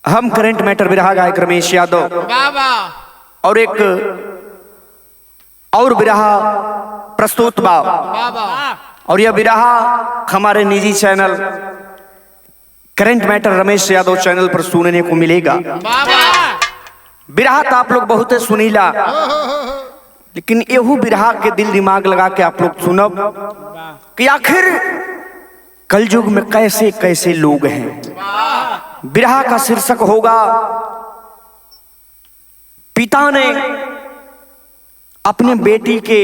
हम current matter बिरहा गायक रमेश यादव और एक और बिरहा प्रस्तुत बा और यह बिरहा हमारे निजी channel current matter Ramesh Yadav channel पर सुनने को मिलेगा। बिरहा तो आप लोग बहुत सुनीला, लेकिन यहू बिरहा के दिल दिमाग लगा के आप लोग सुनब कि आखिर कलयुग में कैसे कैसे लोग हैं। बिरहा का शीर्षक होगा पिता ने अपने बेटी के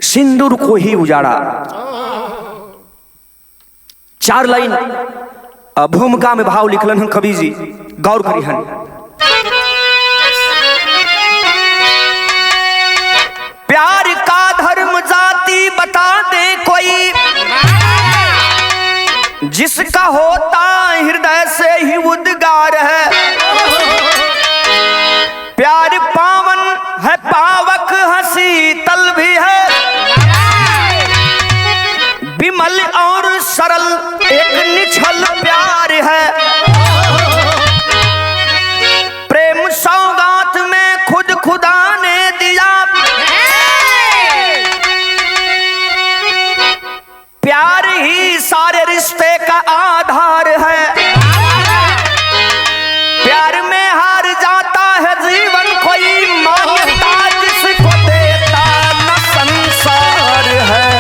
सिंदूर को ही उजाड़ा। 4 लाइन भूमिका में भाव लिखलन हन कवि जी, गौर करिहन। प्यार का धर्म जाति बता दे कोई, जिसका होता हृदय से ही उद्गार है। प्यार पावन है, पावक हंसी तल भी है, विमल और सरल एक निछल प्यार है। प्रेम सौगात में खुद खुदा ने दिया, प्यार ही सारे रिश्ते का आधार है। प्यार में हार जाता है जीवन, कोई मांगता जिसको देता न संसार है।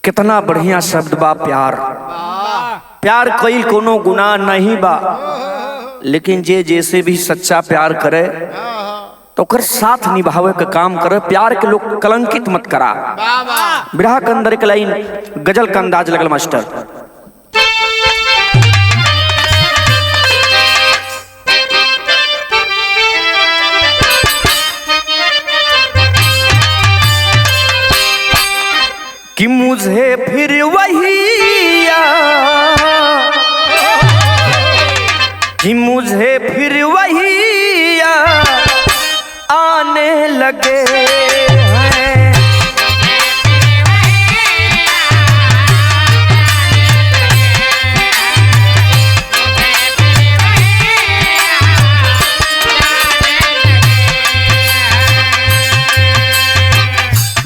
कितना बढ़िया शब्द बा प्यार। प्यार कई कोनो गुनाह नहीं बा, लेकिन जे जैसे भी सच्चा प्यार करे तो कर साथ निभावे का काम करे। प्यार के लोग कलंकित मत करा। बिरहा के अंदर एक लाइन गजल का अंदाज लगल मास्टर। कि मुझे फिर वही याद, कि मुझे फिर वही याद आने लगे हैं।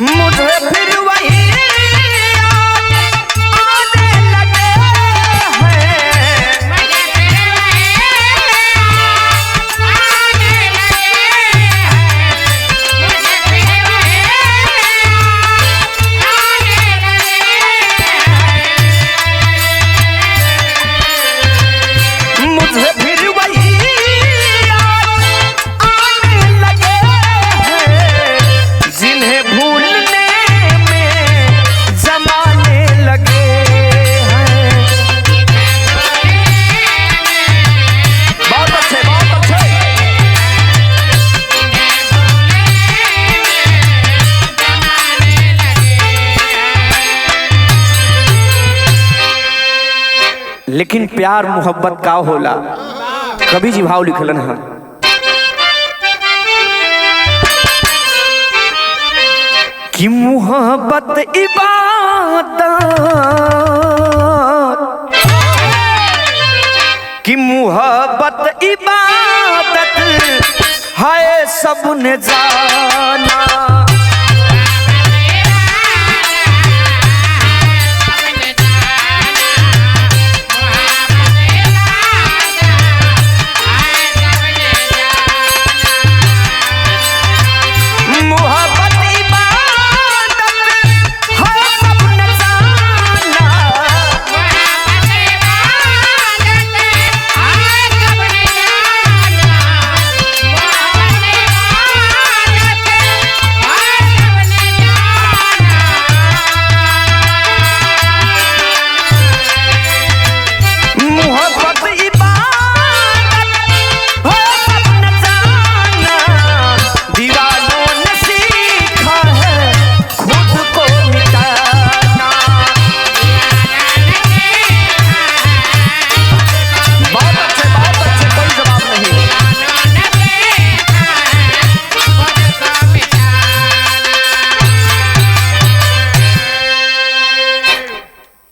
मुझे फिर वही लेकिन प्यार मोहब्बत का होला। कवि जी भाव लिखलन है। कि मोहब्बत इबादत, कि मोहब्बत इबादत है सबने जाना।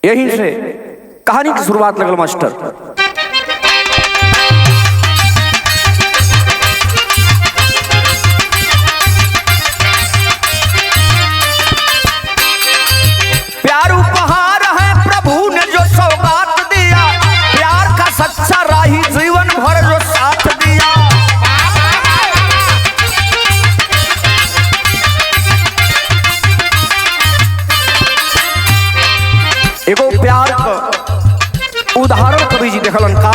यहीं से कहानी की शुरुआत लगल मास्टर। प्यार उपहार है प्रभु ने जो सौगात दिया, प्यार का सच्चा राही जीवन भर जो साथ दिया। एगो प्यार का उदाहरण कवि जी देखलन का,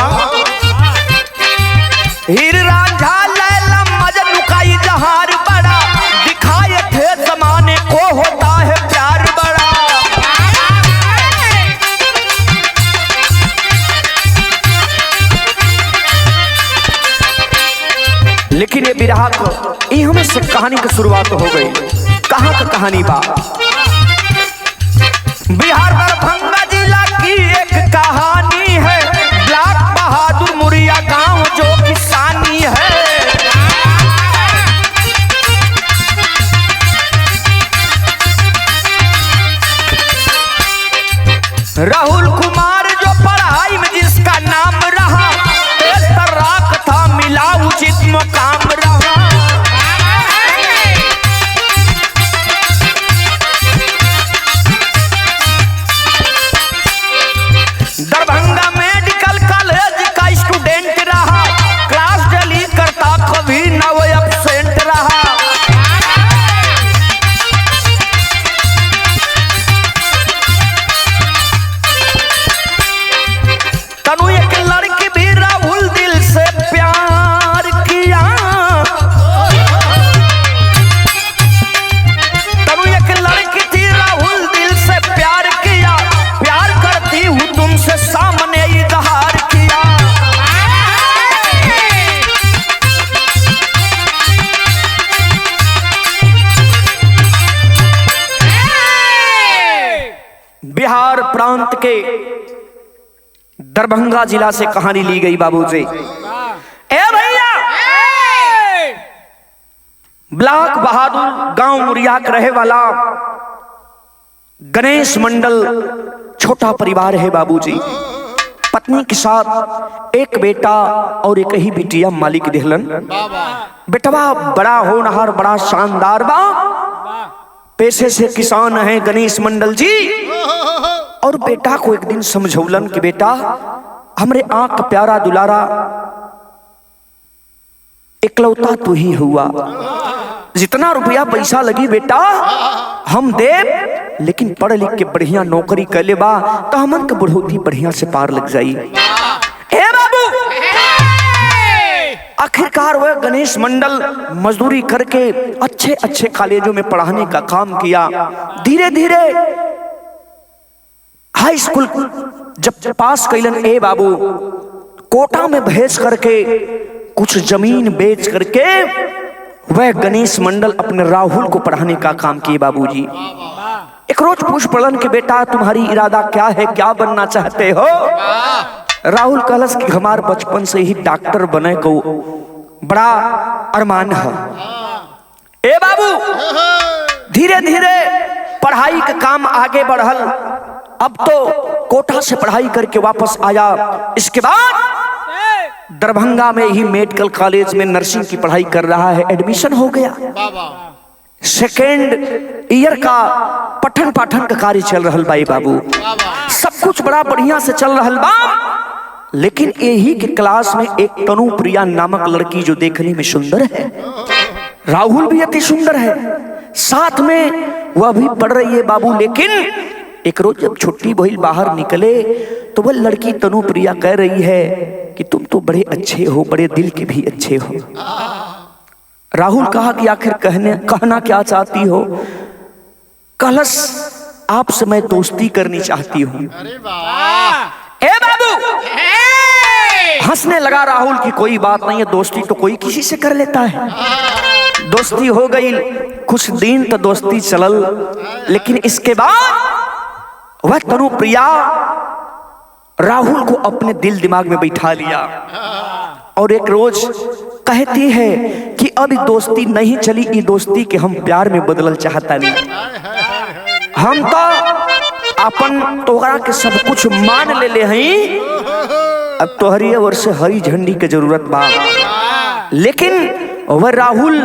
हीर रांझा लैला मजनू का इजहार बड़ा, दिखाए थे जमाने को होता है प्यार बड़ा। लेकिन ये बिरहा को हमें से कहानी की शुरुआत हो गई। कहाँ का कहानी बा? बिहार दरभंगा जिला की एक कहानी है, ब्लाक बहादुर मुरिया गांव जो किसानी है। राहुल कुमार जो पढ़ाई में जिसका नाम रहा, तर्राक था मिला उचित मुकाम रहा। दरभंगा मेडिकल कॉलेज का स्टूडेंट रहा, क्लास डेली करता कभी न वो एब्सेंट रहा। तनु एक लड़की भी राहुल दिल से प्यार किया, तनु एक लड़की थी राहुल दिल से प्यार किया, प्यार करती हूँ तुमसे सामने इजहार किया। बिहार प्रांत के दरभंगा जिला से कहानी ली गई बाबूजी। ए भैया, ब्लाक बहादुर गांव मुरिया का रहे वाला गणेश मंडल छोटा परिवार है बाबूजी। पत्नी के साथ एक बेटा और एक ही बिटिया मालिक देहलन। बेटवा बड़ा होनहार, बड़ा शानदार बा, पेशे से किसान है गणेश मंडल जी। और बेटा को एक दिन समझौलन कि बेटा हमरे आंख प्यारा दुलारा इकलौता तू ही हुआ, जितना रुपया पैसा लगी बेटा हम देव, लेकिन पढ़ लिख के बढ़िया नौकरी कर ले बा तो हमन के बढ़ोती बढ़िया से पार लग जाई। हे बाबू, आखिरकार वह गणेश मंडल मजदूरी करके अच्छे अच्छे कॉलेजों में पढ़ाने का काम किया। धीरे धीरे हाई स्कूल जब पास कैलन, ए बाबू कोटा में भेज करके कुछ जमीन बेच करके वह गणेश मंडल अपने राहुल को पढ़ाने का काम किए बाबूजी। एक रोज पूछ पड़लन कि बेटा तुम्हारी इरादा क्या है, क्या बनना चाहते हो? राहुल कहलस कि हमार बचपन से ही डॉक्टर बने को बड़ा अरमान है। ए बाबू, धीरे धीरे पढ़ाई का काम आगे बढ़ल। अब तो कोटा से पढ़ाई करके वापस आया। इसके बाद दरभंगा में ही मेडिकल कॉलेज में नर्सिंग की पढ़ाई कर रहा है। एडमिशन हो गया। सेकेंड ईयर का पठन पाठन का कार्य चल रहा भाई बाबू। सब कुछ बड़ा बढ़िया से चल रहा बा। लेकिन यही के क्लास में एक तनु प्रिया नामक लड़की जो देखने में सुंदर है, राहुल भी अति सुंदर है, साथ में वह भी पढ़ रही है बाबू। लेकिन एक रोज जब छुट्टी भइल बाहर निकले तो वह लड़की तनु प्रिया कह रही है कि तुम तो बड़े अच्छे हो, बड़े दिल के भी अच्छे हो। राहुल कहा कि आखिर कहना क्या चाहती हो? कहलस आपसे मैं दोस्ती करनी चाहती हूँ। ए बाबू, हंसने लगा राहुल की कोई बात नहीं है, दोस्ती तो कोई किसी से कर लेता है। दोस्ती हो गई, कुछ दिन तो दोस्ती चलल। लेकिन इसके बाद वह तनु प्रिया राहुल को अपने दिल दिमाग में बैठा लिया और एक रोज कहती है कि अब दोस्ती नहीं चली, ये दोस्ती के हम प्यार में बदलल चाहता नहीं। हम तो अपन तोहरा के सब कुछ मान ले हई, अब तोहरी ओर से हरी झंडी की जरूरत बा। लेकिन वह राहुल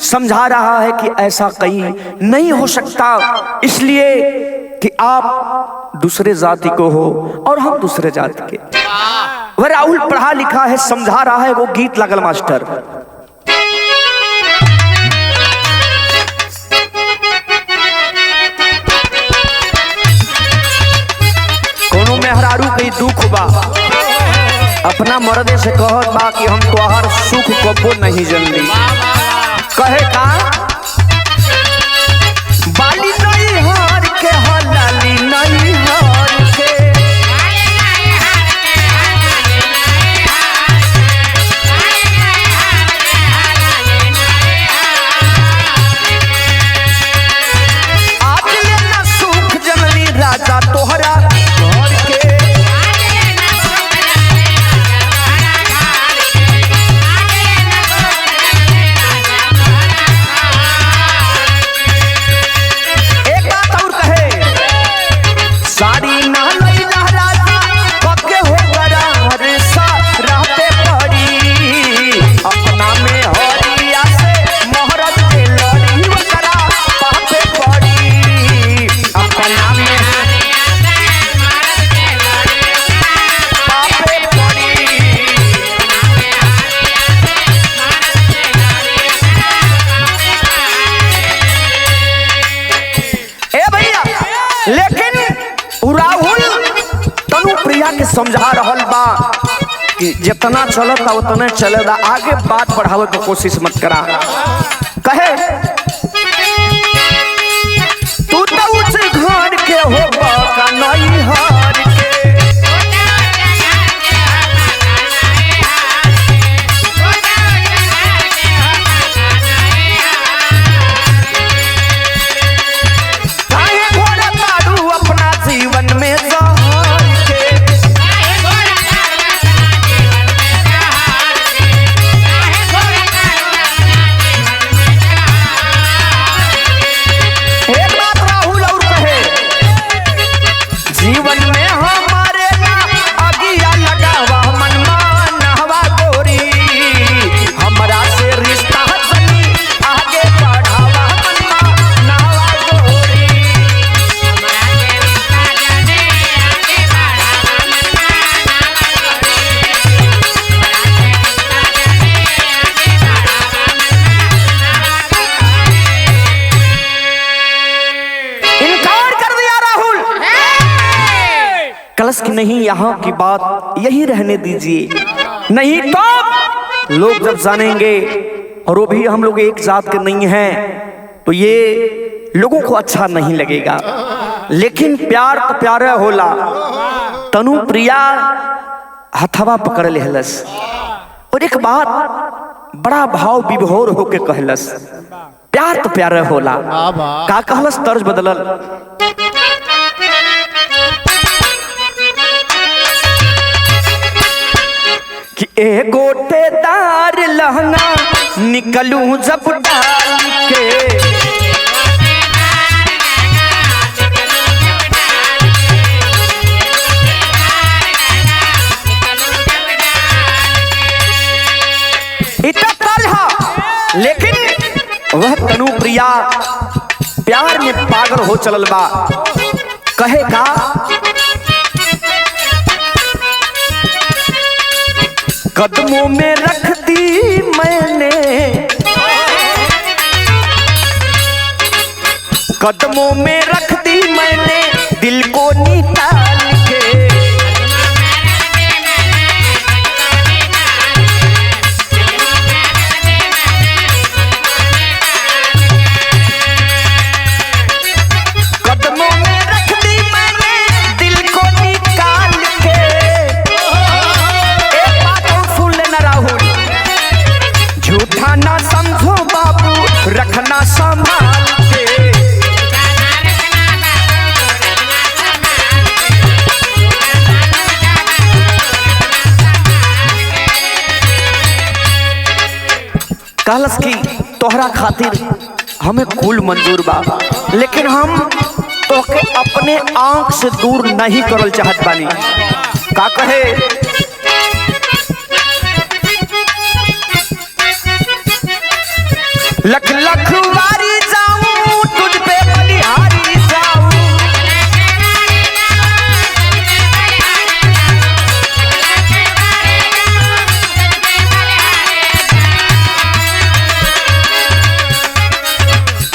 समझा रहा है कि ऐसा कहीं नहीं हो सकता, इसलिए कि आप दूसरे जाति को हो और हम दूसरे जाति के। वह राहुल पढ़ा लिखा है, समझा रहा है, वो गीत लागल मास्टर। कोनो मेहरारू कई दुख बा, अपना मर्दे से कहत बा कि हम तोहार सुख कबो नहीं जनली। कहे का बाली नहीं हार के हलाली नहीं हार के, आज लेना सुख जनली राजा तोहरा घर के। समझा रहल बा कि जितना चलता उतना चलेगा, आगे बात बढ़ावे की कोशिश मत करा। कहे तू तो उस घर के हो का नहीं हार के, काहे घोड़ा तारू अपना जीवन में कि नहीं, यहाँ की बात यही रहने दीजिए, नहीं तो लोग जब जानेंगे और वो भी हम लोग एक जात के नहीं हैं तो ये लोगों को अच्छा नहीं लगेगा। लेकिन प्यार तो प्यार होला। तनु प्रिया हथवा पकड़ लेहलस और एक बात बड़ा भाव विभोर होके कहलस, प्यार तो प्यार होला। का कहलस, तर्ज बदलल, कि ए गोटेदार लहंगा निकलूं जब डाल के, इतना तलहा। लेकिन वह तनु प्रिया प्यार में पागल हो चलल बा। कहे का कदमों में रख दी मैंने, कदमों में रख दी मैंने दिल को निकाल के, कदमों में रख दी मैंने दिल को निकाल के। एक बात और सुन लेना राहुल, झूठा ना समझो बाबू, रखना संभाल के। कहलस की तोहरा खातिर हमें कुल मंजूर बा, लेकिन हम तोके अपने आंख से दूर नहीं करल चाहत बानी। का कहे लख लख वारी जाऊं तुझ पे बलिहारी जाऊं,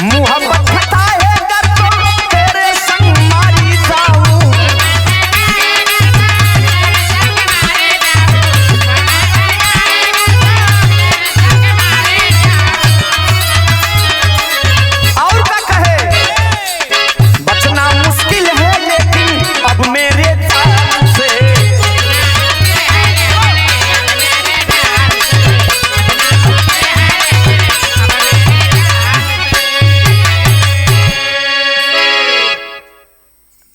मोहब्बत खता है अगर तो तेरे संग मारी जाऊं। और क्या कहे बचना मुश्किल है लेकिन अब मेरे जान से,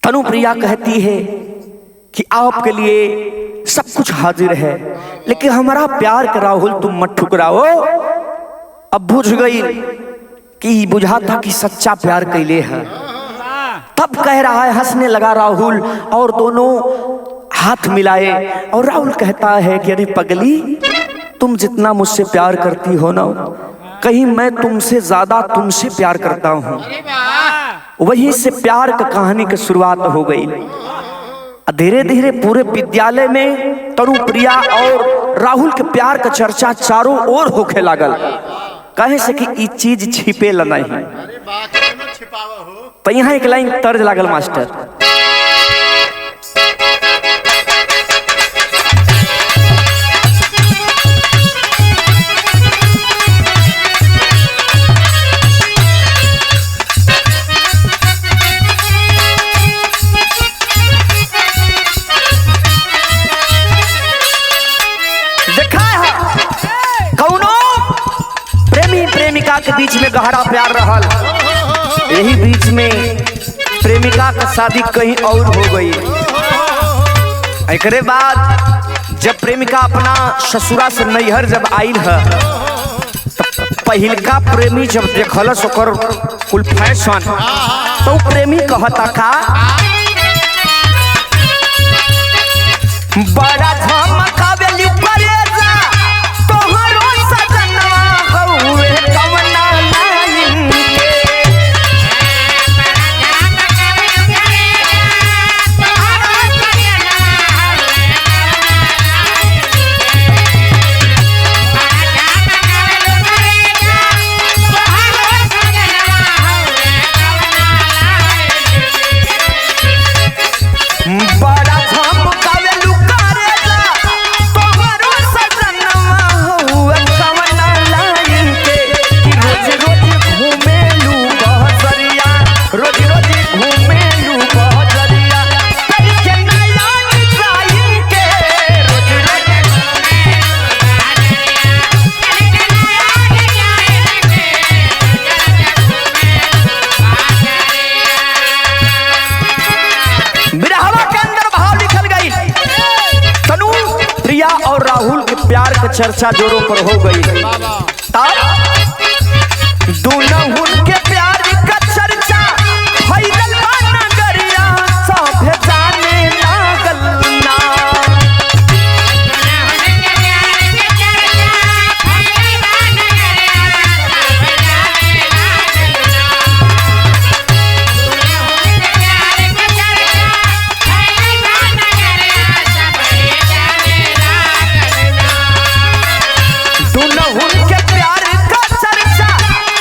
तनुप्रिया कहती है कि आपके लिए सब कुछ हाजिर है, लेकिन हमारा प्यार का राहुल तुम मत ठुकराओ। अब बुझ गई कि बुझा था कि सच्चा प्यार कैले है। तब कह रहा है, हंसने लगा राहुल और दोनों हाथ मिलाए और राहुल कहता है कि अरे पगली, तुम जितना मुझसे प्यार करती हो ना, कहीं मैं तुमसे ज्यादा तुमसे प्यार करता हूँ। वहीं से प्यार का कहानी की शुरुआत हो गई। धीरे धीरे पूरे विद्यालय में तनुप्रिया और राहुल के प्यार का चर्चा चारों ओर होखे लागल। कहे से कि ई चीज छिपे ला नहीं। तो यहाँ एक लाइन तर्ज लागल मास्टर, प्रेमिका के बीच में गहरा प्यार रहल। यही बीच में प्रेमिका का शादी कहीं और हो गई। एकरे बाद जब प्रेमिका अपना ससुरा से नैहर जब आयल है, पहिलका प्रेमी जब देखलस ओकर कुल फैशन, तो प्रेमी कहता का बड़ा धमकावेली परेजा तोहरो सजनवा हउए कवना लाइन के। बड़ा धमकावेलू करेजा तोहरो सजनवा हउए कवना लाइन के। रोज रोज घूमेलू बहजरिया, रोज रोज घूमेलू बहजरिया करके नया डिजाइन के। रोज रोज बिरहवा के अंदर भाव लिखल गई। तनु प्रिया और राहुल के प्यार के चर्चा जोरों पर हो गई। तब दोनों के प्यार का चर्चा फैलल बा नगरिया, सभे जाने लागल ना। दोनों के प्यार का चर्चा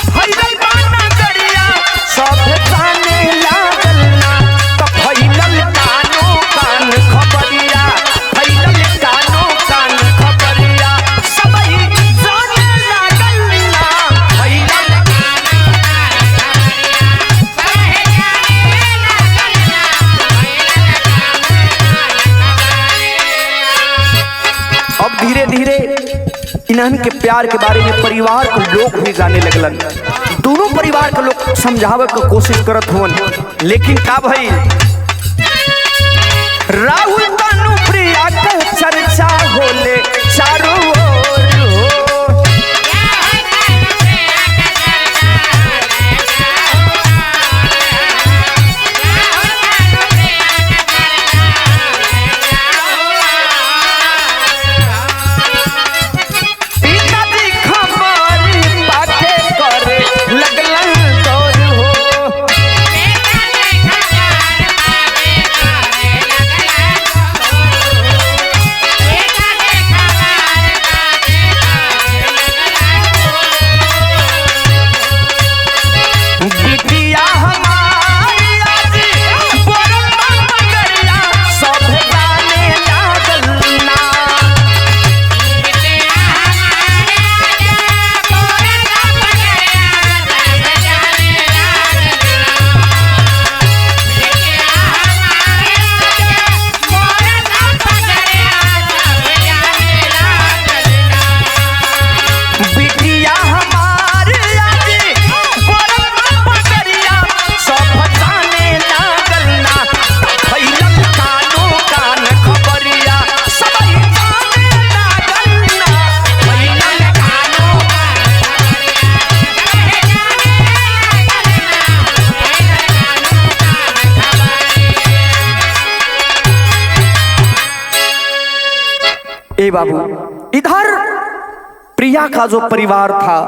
फैलल बा नगरिया, सभे जाने लागल ना। तो फैलल कानो कान खबरिया, फैलल कानो कान खबरिया सबही जाने लागल ना। फैलल अब धीरे धीरे इन्हन के प्यार के बारे में परिवार के लोग भी जाने लगलन। दोनों परिवार के लोग समझावे के कोशिश करत हुवन, लेकिन का भई राहुल तनुप्रिया के चर्चा होले चारों ओर हो। ए बाबू, इधर प्रिया का जो परिवार था,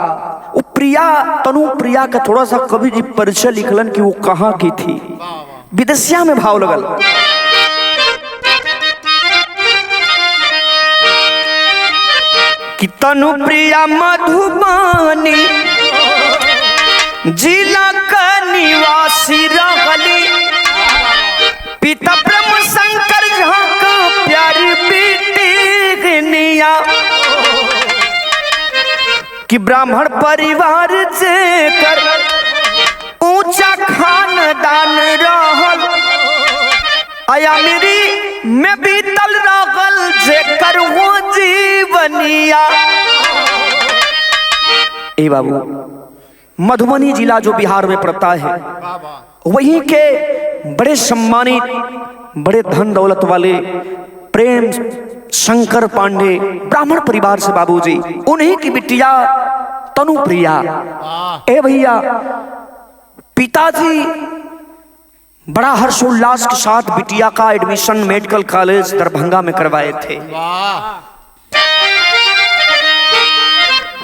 वो प्रिया, तनु प्रिया का थोड़ा सा कवि जी परिचय लिखलन कि वो कहाँ की थी। विदेशिया में भाव लगल। कि तनु प्रिया मधुबानी जिला का निवासी रहली, पिता ब्रह्म शंकर झा का प्यारी बेटी निया, कि ब्राह्मण परिवार से कर ऊंचा खानदान रहल, आया मेरी में बीतल रहल जेकर वो जीवनिया। ए बाबू, मधुबनी जिला जो बिहार में पड़ता है, वहीं के बड़े सम्मानित, बड़े धन दौलत वाले प्रेम शंकर पांडे ब्राह्मण परिवार से बाबूजी, उन्हीं की बिटिया तनु प्रिया। ए भैया, पिताजी बड़ा हर्षोल्लास के साथ बिटिया का एडमिशन मेडिकल कॉलेज दरभंगा में करवाए थे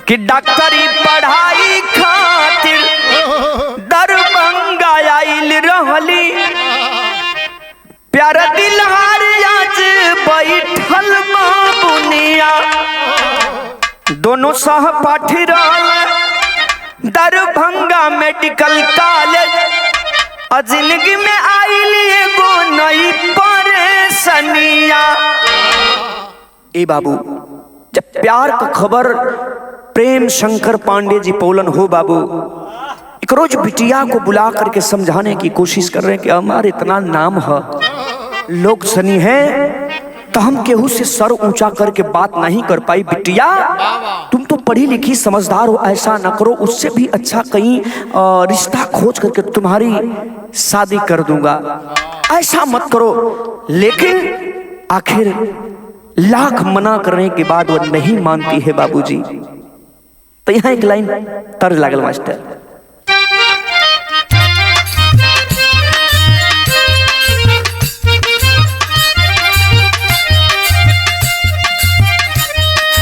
कि डॉक्टरी पढ़ाई खातिर दरभंगा आइल रहली, प्यारा दिलहार आज बैठल बाबुनिया, दोनों सहपाठी रहल दरभंगा मेडिकल कॉलेज, जिंदगी में आइल एगो नई परेशानिया। ए बाबू, जब प्यार का खबर प्रेम शंकर पांडे जी पौलन हो बाबू, एक रोज बिटिया को बुला करके समझाने की कोशिश कर रहे हैं कि हमारे इतना नाम है, लोग सनी हैं, तो हम केहू से सर ऊंचा करके बात नहीं कर पाई। बिटिया, तुम तो पढ़ी लिखी समझदार हो, ऐसा न करो, उससे भी अच्छा कहीं रिश्ता खोज करके तुम्हारी शादी कर दूंगा, ऐसा मत करो। लेकिन आखिर लाख मना करने के बाद वह नहीं मानती है बाबूजी। तो यहाँ एक लाइन तर्ज लागल मास्टर,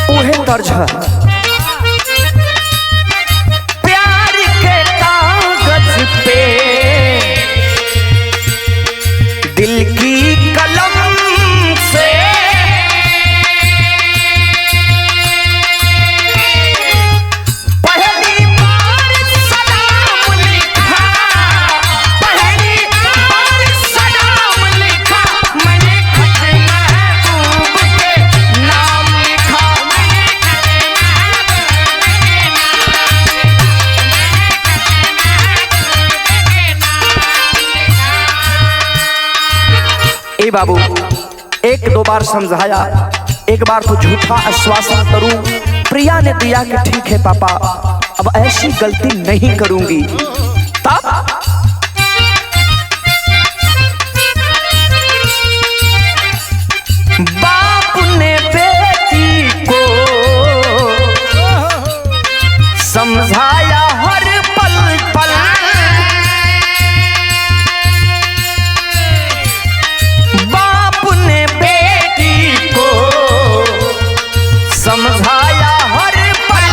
वह तर्ज है, प्यार के कागज पे दिल की कलम से पहली बार सलाम लिखा, पहली बार सलाम लिखा, मैंने खत महबूब के नाम लिखा, ए बाबू, एक दो बार समझाया, एक बार तो झूठा आश्वासन करूं। प्रिया ने दिया कि ठीक है पापा, अब ऐसी गलती नहीं करूंगी। तब बाप ने बेटी को समझाया हर पल पल, समझाया हर पल,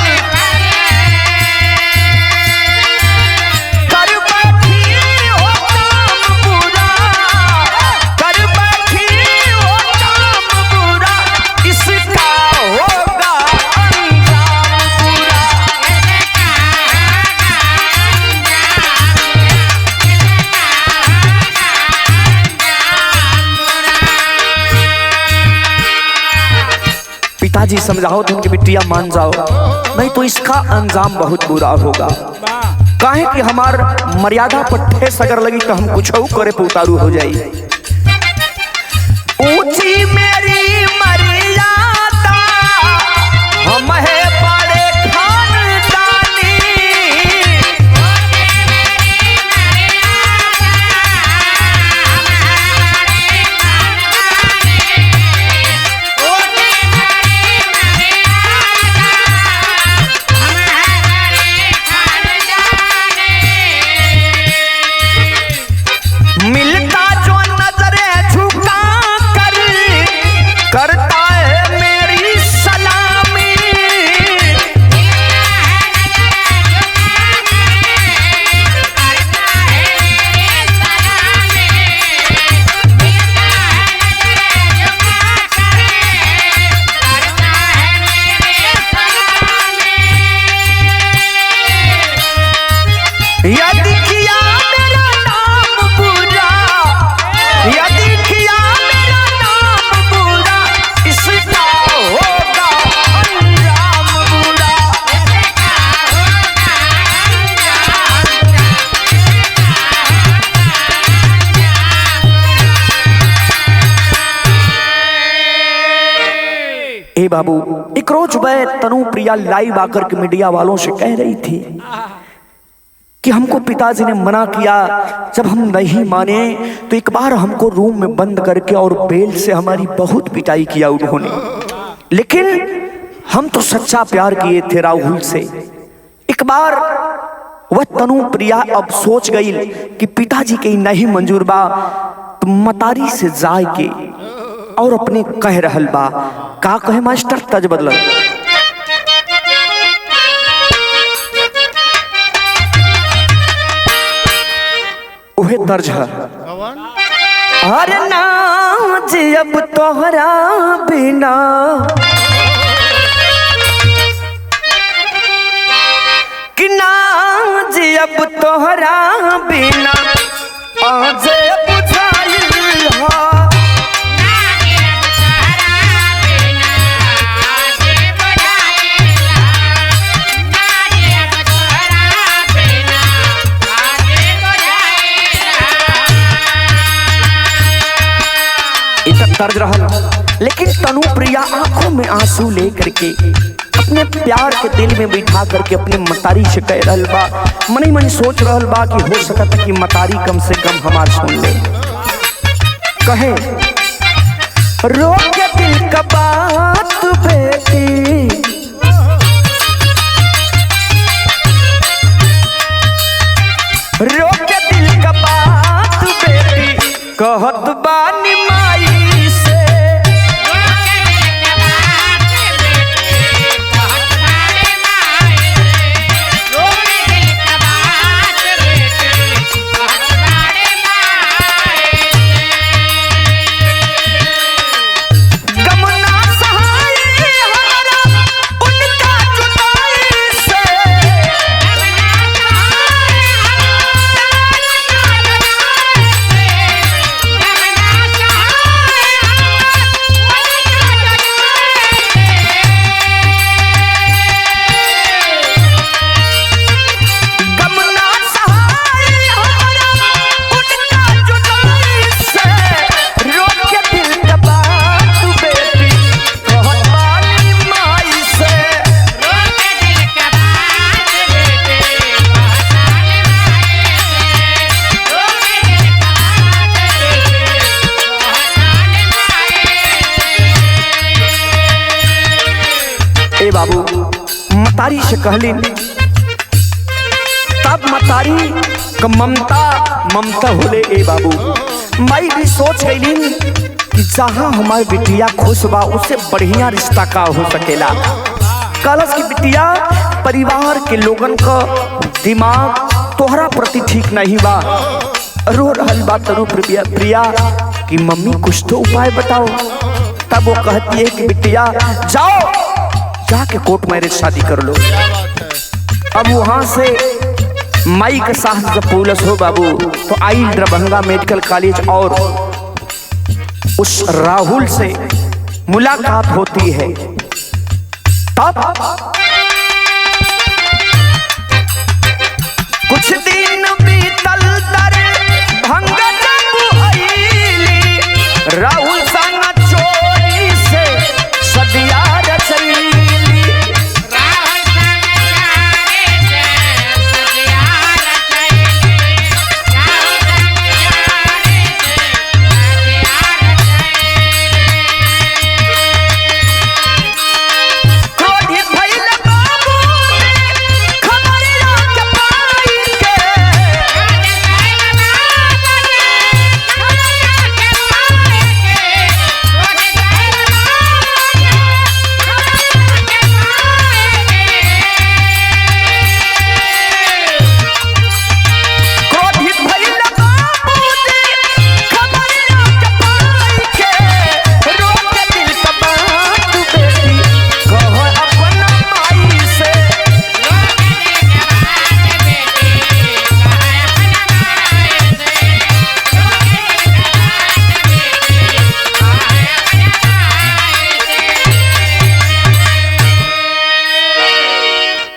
कर बैठी हो काम बुरा, कर बैठी हो काम बुरा, इसका होगा अंजाम बुरा। पिताजी समझाओ तुम कि बिटिया मान जाओ, नहीं तो इसका अंजाम बहुत बुरा होगा। काहे कि हमार मर्यादा पर ठेस अगर लगी तो हम कुछ करे पे उतारू हो जाई। ऊंची मेरी मर्यादा, हम है बड़े खानदानी, मिलता जो नजरे झुका कर ए बाबू, एक रोज वह तनुप्रिया लाइव आकर के मीडिया वालों से कह रही थी कि हमको पिताजी ने मना किया, जब हम नहीं माने तो एक बार हमको रूम में बंद करके और बेल से हमारी बहुत पिटाई किया उन्होंने, लेकिन हम तो सच्चा प्यार किए थे राहुल से। एक बार वह तनुप्रिया अब सोच गई कि पिताजी के नहीं मंजूर बा तो मतारी से जाए के और अपने कह रहल बा। का कहे मास्टर, तज बदल उहे तर्ज है। अरे नाज अब तोहरा बिना कि नाज अब तोहरा बिना आज बुझाइल हो। तर्ज रहल, लेकिन तनुप्रिया आंखों में आंसू लेकर के अपने प्यार के दिल में बिठा करके अपने मतारी से कह रहल बा, मनी मनी सोच रहल बा कि हो सकता कि मतारी कम से कम हमार सुन ले। कहे रो के दिल का बात बेटी, रो के दिल का बात बेटी, कहत बानी माई बाबू मतारी से कहलिन, तब मतारी का ममता होले। ए बाबू माई भी सोच गईलिन कि जहां हमारी बिटिया खुश बा उससे बढ़िया रिश्ता का हो सकेला। कलश की बिटिया परिवार के लोगन का दिमाग तोहरा प्रति ठीक नहीं बा, रो रहल बा तनुप्रिया कि मम्मी कुछ तो उपाय बताओ। तब वो कहती है कि बिटिया जाओ जाके कोर्ट मैरिज शादी कर लो। अब वहां से माई के साथ जब पुलिस हो बाबू तो आई दरभंगा मेडिकल कॉलेज और उस राहुल से मुलाकात होती है। तब कुछ दिन बीतल दरभंगा राहुल संग चोरी से सदिया रचली।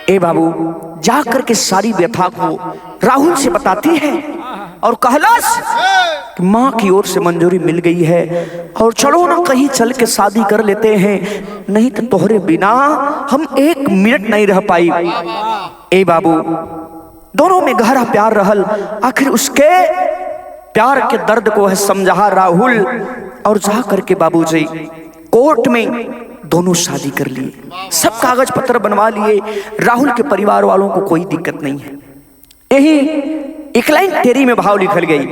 ए बाबू जाकर के सारी व्यथा को राहुल से बताती है और कहलास कि माँ की ओर से मंजूरी मिल गई है और चलो ना कहीं चल के शादी कर लेते हैं, नहीं तो तोहरे बिना हम एक मिनट नहीं रह पाई। ए बाबू, दोनों में गहरा प्यार रहल। आखिर उसके प्यार के दर्द को है समझा राहुल और जा करके बाबूजी कोर्ट में दोनों शादी कर लिए, सब कागज पत्र बनवा लिए। राहुल के परिवार वालों को कोई दिक्कत नहीं है। यही एक लाइन तेरी में भाव लिखल गई,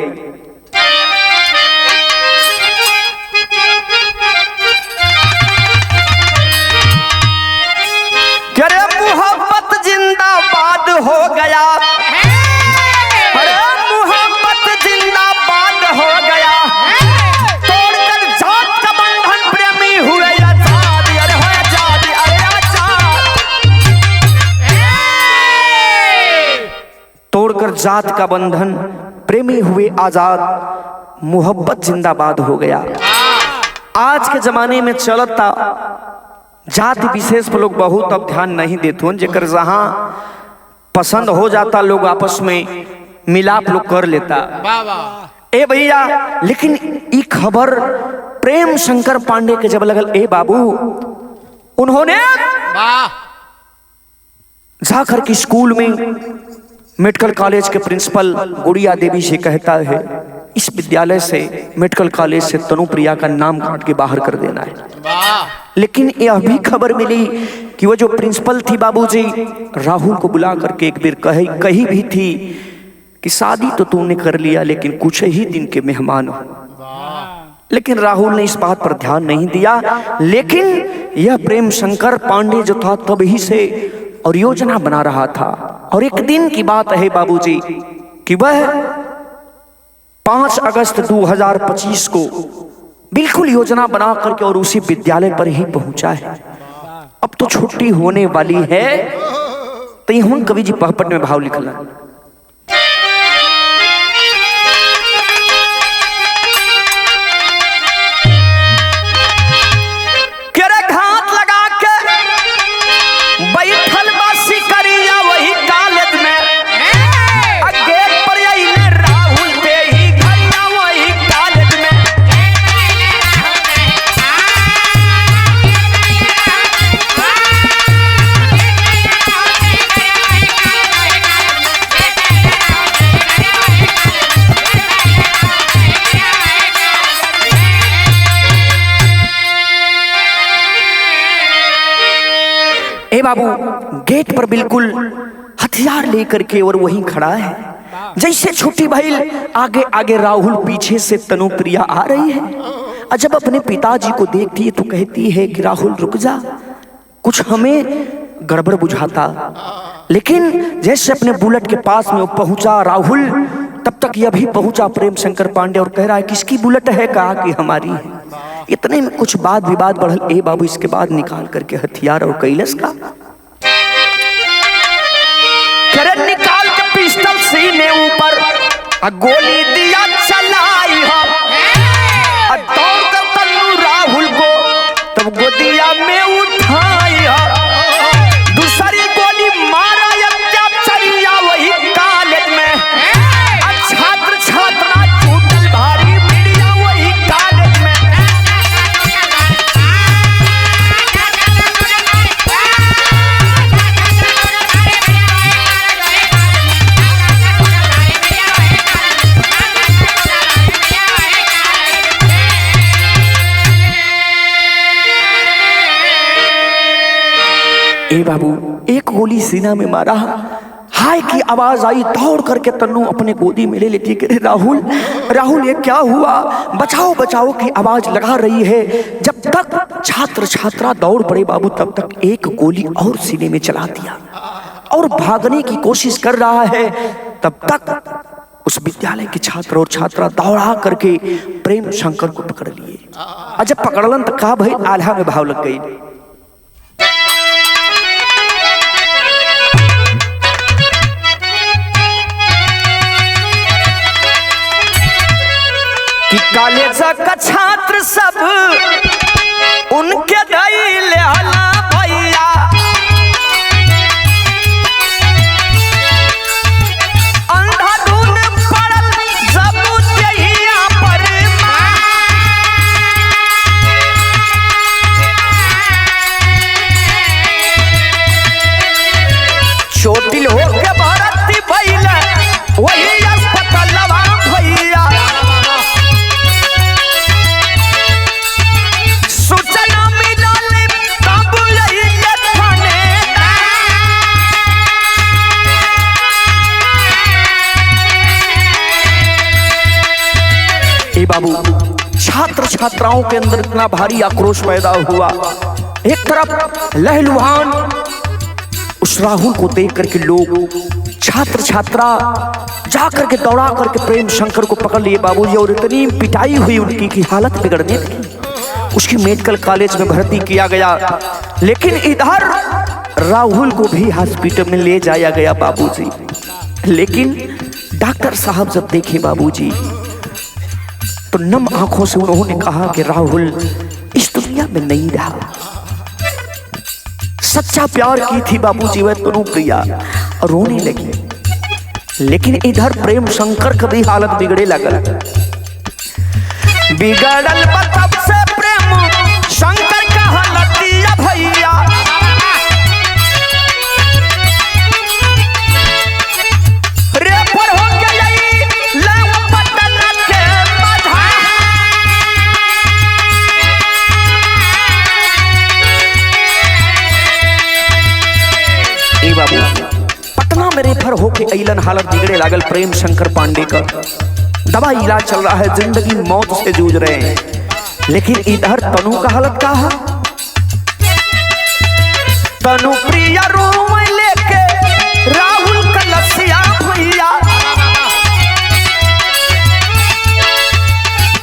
अरे मोहब्बत जिंदाबाद हो गया, अरे मोहब्बत जिंदाबाद हो गया, तोड़कर जात का बंधन प्रेमी हुए आजाद, अरे हो आजाद, अरे आजाद। तोड़कर जात का बंधन प्रेमी हुए आजाद, मोहब्बत जिंदाबाद हो गया। आज के जमाने में चलता जाति विशेष पर लोग बहुत अब ध्यान नहीं देते, जेकर जहां पसंद हो जाता लोग आपस में मिलाप लोग कर लेता। ए भैया, लेकिन ये खबर प्रेम शंकर पांडे के जब लगल, ए बाबू, उन्होंने जाकर के स्कूल में मेडिकल कॉलेज के प्रिंसिपल गुड़िया देवी से कहता है, इस विद्यालय से, मेडिकल कॉलेज से तनुप्रिया का नाम काट के बाहर कर देना है। लेकिन यह भी खबर मिली कि वो जो प्रिंसिपल थी बाबूजी, राहुल को बुला करके एक बार कही भी थी कि शादी तो तूने कर लिया लेकिन कुछ ही दिन के मेहमान हो। लेकिन राहुल ने इस बात पर ध्यान नहीं दिया। लेकिन यह प्रेम शंकर पांडे जो था तभी से और योजना बना रहा था। और एक दिन की बात है बाबूजी कि वह 5 अगस्त 2025 को बिल्कुल योजना बना करके और उसी विद्यालय पर ही पहुंचा है। अब तो छुट्टी होने वाली है, तो हम कवि जी पहपट में भाव लिखला, घात लगा के बैठल बासी करिया वही कॉलेज में, गेट पर आइले राहुल पे ही घरिया वही कॉलेज में। ए बाबू, गेट पर बिल्कुल हथियार लेकर के और वहीं खड़ा है। जैसे छुट्टी भइल, आगे आगे राहुल, पीछे से तनुप्रिया आ रही है। और जब अपने पिताजी को देखती है तो कहती है कि राहुल रुक जा, कुछ हमें गड़बड़ बुझाता। लेकिन जैसे अपने बुलेट के पास में वो पहुंचा राहुल, तब तक यह भी पहुंचा प्रेम शंकर पांडे और कह रहा है किसकी बुलेट है? कहा कि हमारी है। इतने में कुछ बात विवाद बढ़ल। ए बाबू, इसके बाद निकाल करके हथियार और कैलस का निकाल के पिस्टल सीने ऊपर गोली दिया चलाई हो, दौड़ कर तन्नू राहुल को तब गोदिया में उठाई हो, दूसरी गोली मारा अत्याचारिया वही कॉलेज में, छात्र छात्रा छूटल भारी मीडिया वही कॉलेज में। ए बाबू, एक गोली सीना में मारा, हाय की आवाज आई, दौड़ करके तन्नू अपने गोदी में ले लेती है कि राहुल राहुल ये क्या हुआ, बचाओ बचाओ की आवाज लगा रही है। जब तक छात्र छात्रा दौड़ पड़े बाबू, तब तक एक गोली और सीने में चला दिया और भागने की कोशिश कर रहा है। तब तक उस विद्यालय के छात्र और छात्रा दौड़ा करके प्रेम शंकर को पकड़ लिए। और जब पकड़लन तो कहा भाई, आल्हा में भाव लग गई कि कॉलेज का छात्र सब उनके दैले हला भैया, अंधाधुन पड़ल जब जहिया ए बाबू, छात्र छात्राओं के अंदर इतना भारी आक्रोश पैदा हुआ। एक तरफ लहलुहान उस राहुल को देख करके लोग, छात्र छात्रा जाकर के दौड़ा करके प्रेम शंकर को पकड़ लिए बाबूजी, और इतनी पिटाई हुई उनकी कि हालत बिगड़ने लगी। उसकी मेडिकल कॉलेज में भर्ती किया गया, लेकिन इधर राहुल को भी हॉस्पिटल में ले जाया गया बाबूजी। लेकिन डॉक्टर साहब जब देखे बाबूजी तो नम आंखों से उन्होंने कहा कि राहुल इस दुनिया में नहीं रहा। सच्चा प्यार की थी बाबूजी वह तनुप्रिया, और रोने लगी। लेकिन इधर प्रेम शंकर का भी हालत बिगड़े लगल। बिगड़ल तब से प्रेम शंकर का हालत दिया भैया, रेफर हो गई पटन के मधा। ए बाबू, पटना में रेफर होके अइलन, हालत बिगड़े लागल प्रेम शंकर पांडे का। दवा इलाज चल रहा है, जिंदगी मौत से जूझ रहे हैं। लेकिन इधर तनु का हालत क्या है? तनु प्रिया रूम लेके राहुल का लसिया भैया,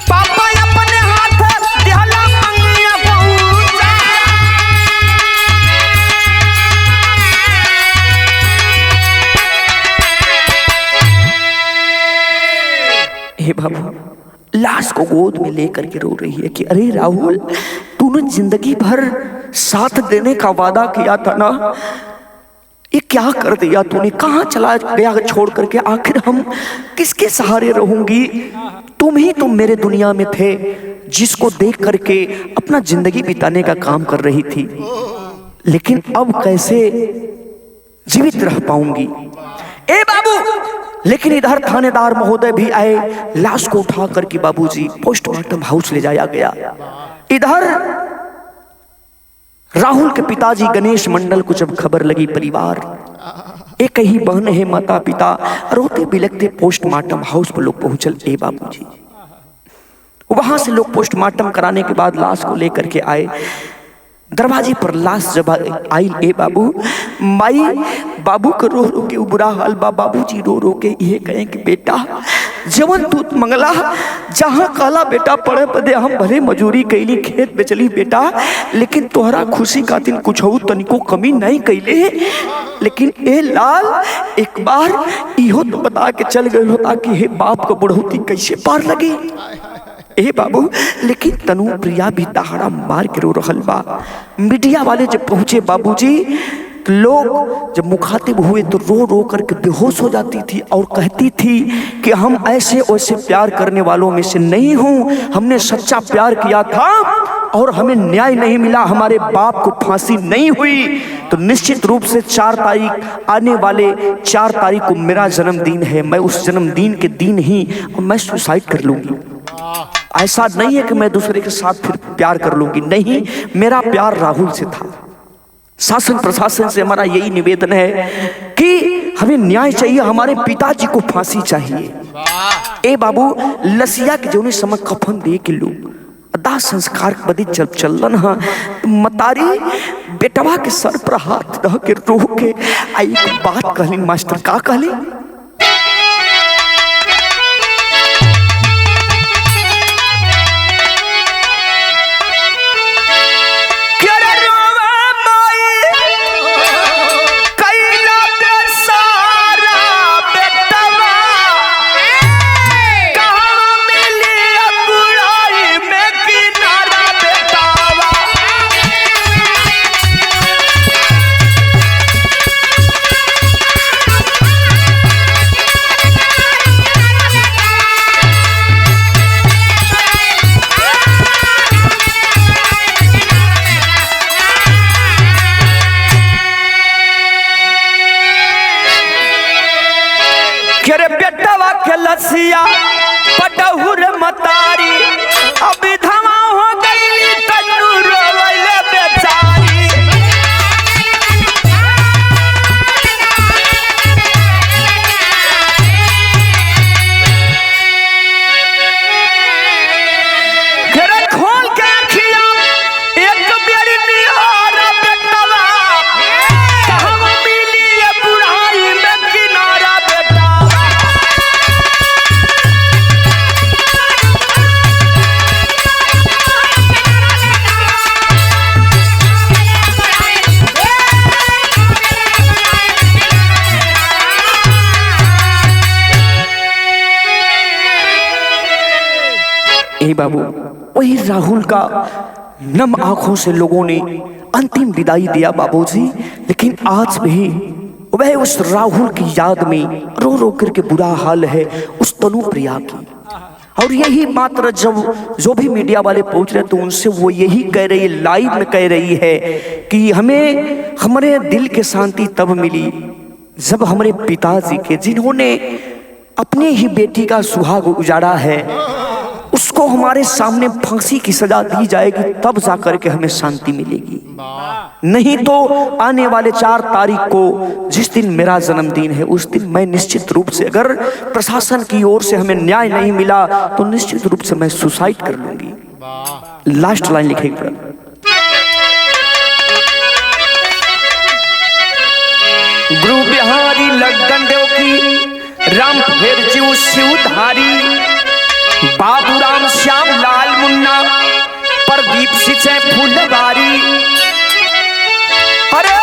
पापा अपने हाथ दिहला मंगिया पहुंचा। हे बाबू, लाश को गोद में लेकर के रो रही है कि अरे राहुल, तूने जिंदगी भर साथ देने का वादा किया था ना, ये क्या कर दिया तूने? कहाँ चला गया छोड़ करके? आखिर हम किसके सहारे रहूंगी? तुम ही तुम मेरे दुनिया में थे, जिसको देख करके अपना जिंदगी बिताने का काम कर रही थी। लेकिन अब कैसे जीवित रह पाऊंगी? ए बाबू, लेकिन इधर थानेदार महोदय भी आए, लाश को उठा करके बाबूजी पोस्टमार्टम हाउस ले जाया गया। इधर राहुल के पिताजी गणेश मंडल को जब खबर लगी, परिवार एक ही बहन है, माता पिता रोते बिलखते पोस्टमार्टम हाउस पर लोग पहुंचल। ए बाबूजी, वहां से लोग पोस्टमार्टम कराने के बाद लाश को लेकर के आए। दरवाजे पर लाश जब आई, ए बाबू, माई बाबू को रो रो के बुरा हाल बा। बाबूजी रो रो के ये कहें कि बेटा जवन दूत मंगला, जहाँ काला बेटा पड़े पदे हम भले मजूरी कैली, खेत बेचली बेटा, लेकिन तोहरा खुशी का दिन कुछ हो तनिको कमी नहीं कैले। लेकिन ए लाल, एक बार इहो तो बता के चल गए होता कि हे बाप को बुढ़ौती कैसे पार लगे। ए बाबू, लेकिन तनु प्रिया भी दहाड़ा मार के रो रहल बा। मीडिया वाले जब पहुंचे बाबूजी, तो लोग जब मुखातिब हुए तो रो रो करके बेहोश हो जाती थी और कहती थी कि हम ऐसे वैसे प्यार करने वालों में से नहीं हूं, हमने सच्चा प्यार किया था और हमें न्याय नहीं मिला, हमारे बाप को फांसी नहीं हुई। तो निश्चित रूप से 4 तारीख आने वाले 4 तारीख को मेरा जन्मदिन है, मैं उस जन्मदिन के दिन ही मैं सुसाइड कर लूंगी। ऐसा नहीं है कि मैं दूसरे के साथ फिर प्यार कर लूंगी, नहीं, मेरा प्यार राहुल से था। शासन प्रशासन से हमारा यही निवेदन है कि हमें न्याय चाहिए, हमारे पिताजी को फांसी चाहिए। ए बाबू, लसिया के जोने समय कफन दे के लोग अदा संस्कार बदी जब चलन हा, मतारी बेटवा के सर पर हाथ रह के रो के आई बात कहली। मास्टर का कहली? लसिया पटहुर मतारी, अब धमा हो गई तन्नू रोवैले बेचारी। ए बाबू, वही राहुल का नम आंखों से लोगों ने अंतिम विदाई दिया बाबूजी। लेकिन आज भी वह उस राहुल की याद में रो रो करके बुरा हाल है उस तनु प्रिया की। और यही मात्र जब जो भी मीडिया वाले पहुंच रहे तो उनसे वो यही कह रही है, लाइव में कह रही है कि हमें हमारे दिल की शांति तब मिली जब हमारे पिताजी के, जिन्होंने अपने ही बेटी का सुहाग उजाड़ा है, उसको हमारे सामने फांसी की सजा दी जाएगी, तब जाकर के हमें शांति मिलेगी। नहीं तो आने वाले 4 तारीख को जिस दिन मेरा जन्मदिन है उस दिन मैं निश्चित रूप से, अगर प्रशासन की ओर से हमें न्याय नहीं मिला तो निश्चित रूप से मैं सुसाइड कर लूंगी। लास्ट लाइन लिखेगा, गुरु बिहारी लगन देव की, राम फेर जीव शिवधारी, बाबू राम श्याम लाल मुन्ना, प्रदीप सिंह फुलवारी। अरे